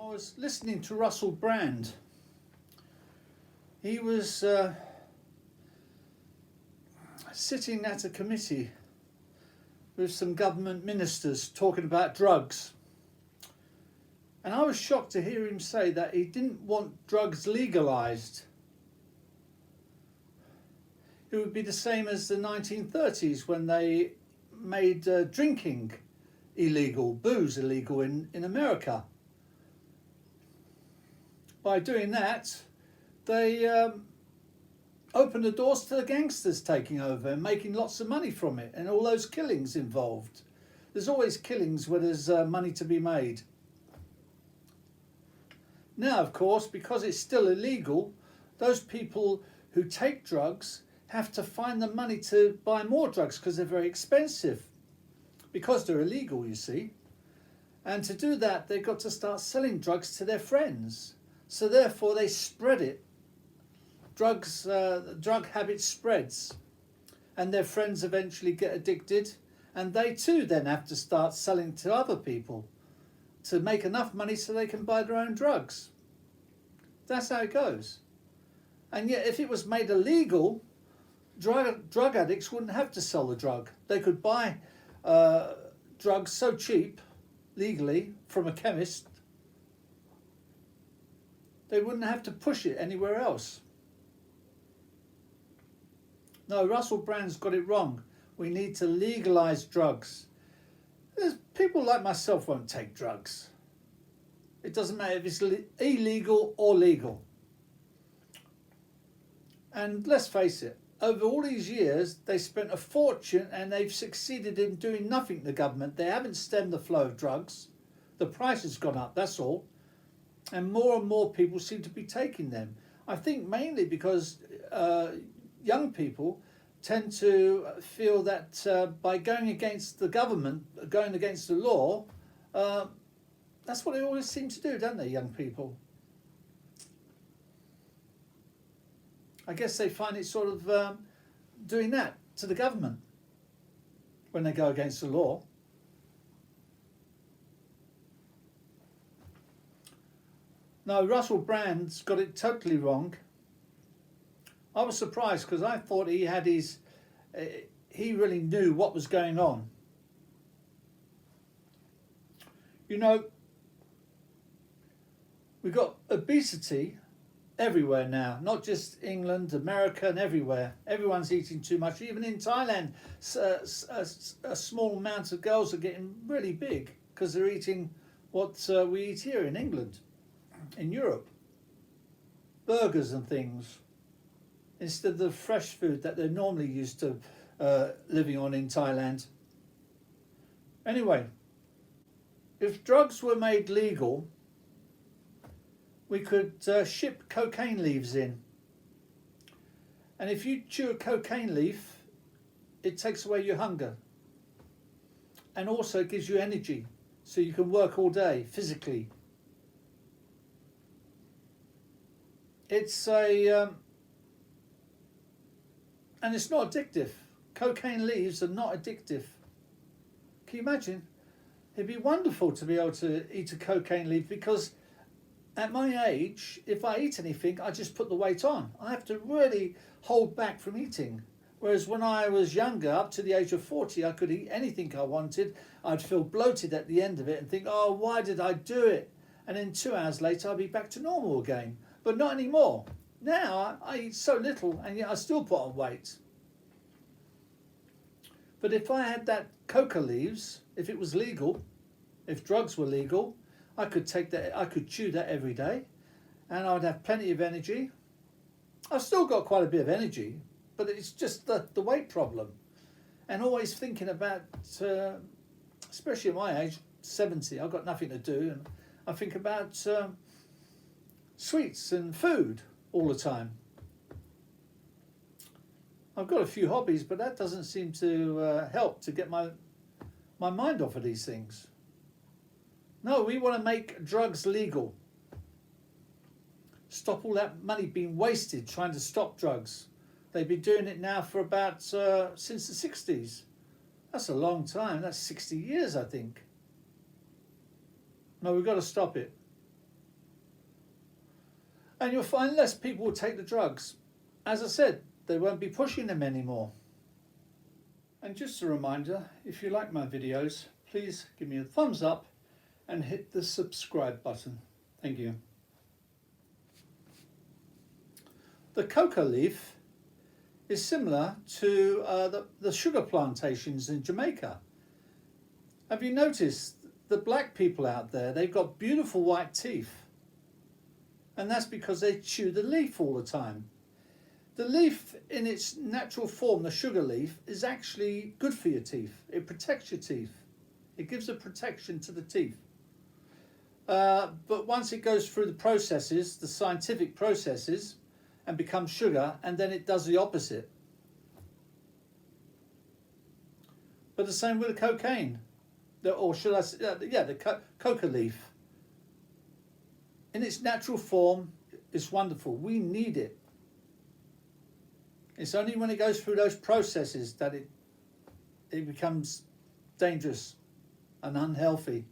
was listening to Russel Brand. He was sitting at a committee with some government ministers talking about drugs. And I was shocked to hear him say that he didn't want drugs legalised. It would be the same as the 1930s when they made drinking illegal, booze illegal in America. By doing that, they opened the doors to the gangsters taking over and making lots of money from it, and all those killings involved. There's always killings where there's money to be made. Now, of course, because it's still illegal, those people who take drugs have to find the money to buy more drugs because they're very expensive, because they're illegal, you see. And to do that, they've got to start selling drugs to their friends. So therefore they spread it. Drug habit spreads, and their friends eventually get addicted, and they too then have to start selling to other people to make enough money so they can buy their own drugs. That's how it goes. And yet if it was made illegal, drug addicts wouldn't have to sell the drug. They could buy drugs so cheap, legally, from a chemist, they wouldn't have to push it anywhere else. No, Russel Brand's got it wrong. We need to legalise drugs. People like myself won't take drugs. It doesn't matter if it's illegal or legal. And let's face it, over all these years, they spent a fortune and they've succeeded in doing nothing, the government. They haven't stemmed the flow of drugs. The price has gone up, that's all. And more people seem to be taking them. I think mainly because young people tend to feel that by going against the government, going against the law, that's what they always seem to do, don't they, young people? I guess they find it sort of doing that to the government when they go against the law. No, Russel Brand's got it totally wrong. I was surprised because I thought he had he really knew what was going on. You know, we've got obesity everywhere now, not just England, America and everywhere. Everyone's eating too much. Even in Thailand, a small amount of girls are getting really big because they're eating what we eat here in England, in Europe. Burgers and things, instead of the fresh food that they're normally used to living on in Thailand. Anyway, if drugs were made legal, we could ship cocaine leaves in. And if you chew a cocaine leaf, it takes away your hunger. And also it gives you energy, so you can work all day physically. It's and it's not addictive. Cocaine leaves are not addictive. Can you imagine? It'd be wonderful to be able to eat a cocaine leaf, because at my age, if I eat anything, I just put the weight on. I have to really hold back from eating. Whereas when I was younger, up to the age of 40, I could eat anything I wanted. I'd feel bloated at the end of it and think, oh, why did I do it? And then 2 hours later, I'd be back to normal again. But not anymore. Now, I eat so little, and yet I still put on weight. But if I had that coca leaves, if it was legal, if drugs were legal, I could take that, I could chew that every day, and I would have plenty of energy. I've still got quite a bit of energy, but it's just the weight problem. And always thinking about, especially at my age, 70, I've got nothing to do, and I think about sweets and food all the time. I've got a few hobbies, but that doesn't seem to help to get my mind off of these things. No, we want to make drugs legal. Stop all that money being wasted trying to stop drugs. They've been doing it now for about since the 60s. That's a long time. That's 60 years, I think. No, we've got to stop it. And you'll find less people will take the drugs. As I said, they won't be pushing them anymore. And just a reminder, if you like my videos, please give me a thumbs up and hit the subscribe button. Thank you. The coca leaf is similar to the sugar plantations in Jamaica. Have you noticed the black people out there, they've got beautiful white teeth. And that's because they chew the leaf all the time. The leaf in its natural form, the sugar leaf, is actually good for your teeth. It protects your teeth. It gives a protection to the teeth. But once it goes through the processes, the scientific processes, and becomes sugar, and then it does the opposite. But the same with the cocaine. Or should I say, the coca leaf. In its natural form, it's wonderful. We need it. It's only when it goes through those processes that it becomes dangerous and unhealthy.